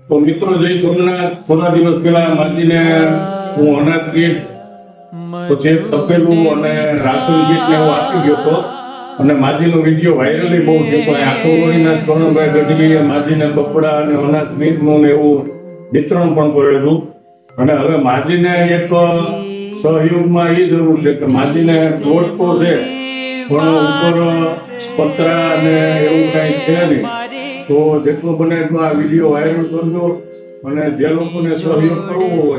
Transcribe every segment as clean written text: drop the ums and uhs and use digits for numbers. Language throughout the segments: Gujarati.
તો મિત્રો જય સોમનાથ. થોડા દિવસ પહેલા માજીને હું અનાજ કીટ પછી તપેલું અને રાશન કીટ ને એવું આપી ગયો હતો અને માજીનો વિડીયો વાયરલી બહુ થયો. આખો રોહીના સોનભાઈ ગઢવીએ માજીને કપડા અને અનાજ કીટનું ને એવું વિતરણ પણ કરેલું. અને હવે માજીને એક સહયોગમાં એ જરૂર છે કે માજીને પ્લોટ તો છે પણ ઉપર પતરા અને એવું કઈ છે નહીં. તો જેટલું બને એટલું આ વિડીયો વાયરલ કરજો અને જે લોકોને સહયોગ કરવો હોય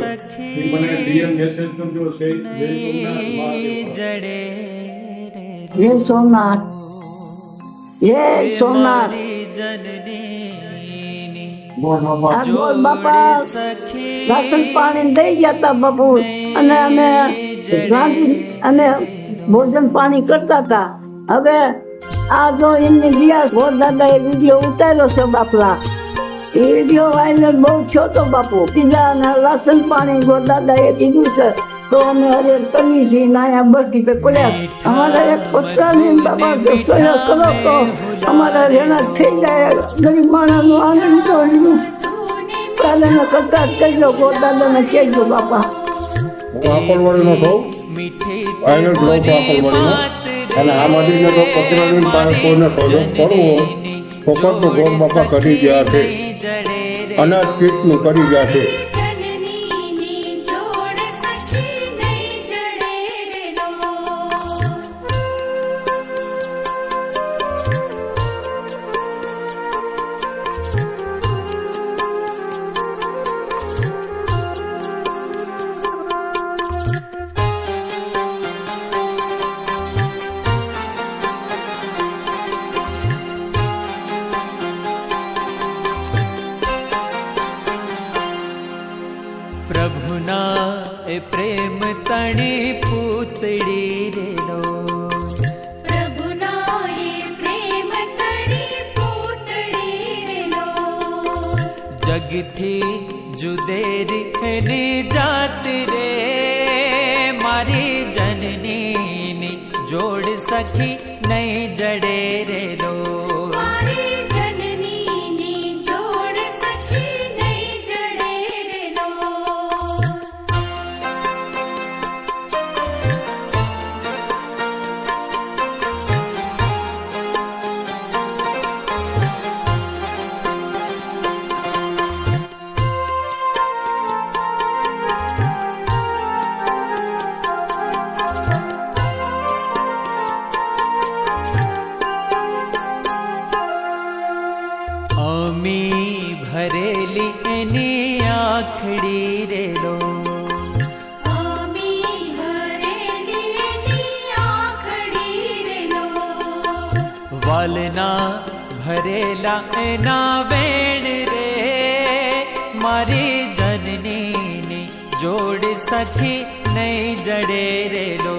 એ મને ડીએમ મેસેજ કરજો. જય સોમનાથ મહાદેવ. જય સોમનાથ, જય સોમનાથ. આ બોલ બાપા રાશન પાણી દઈ ગયા હતા બાપુ અને અમે ભોજન પાણી કરતા હતા. હવે આ જો એમની ગયા ગોર દાદા એ વિડીયો ઉતાર્યો છે બાપલા. એ વિડીયો વાયરલ બહુ થયો તો બાપુ. પીઝા અને રાશન પાણી ગોર દાદા એ કીધું છે તો અમે હરેર કરવી છીએ. નાયા બરકી પે પડ્યા અમારા એક પત્રાની બાબા સહયોગ કરો તો અમારા રેણા થઈ જાય. ગરીબ માણસનું આનંદ તો કાલે કરતા જ કહેજો ગોર દાદાને કહેજો બાપા. હું આંકલવાડીનો છું, વાયરલ બ્લોગ આંકલવાડીનો. અને આ માટીને તો પતરાની પાસે કોઈને કરવો તો કરતો ગોળ બાપા કરી ગયા છે, અનાજ કીટનું કરી ગયા છે. પ્રભુના એ પ્રેમ તણી પૂતળી રેલો, પ્રભુના એ પ્રેમ તણી પૂતળી રેલો. જગથી જુદેરી એની જાત રે, મારી જનનીની જોડ સખી નહીં જડે રેલો. મારી જનનીની જોડ સખી નહીં જડે રેલો. અમી ભરેલી એની આખડી રેલો, આમી ભરેલી એની આખડી રેલો. વાલના ભરેલા એના વેણ રે, મારી જનનીની જોડ સખી નહીં જડે રેલો.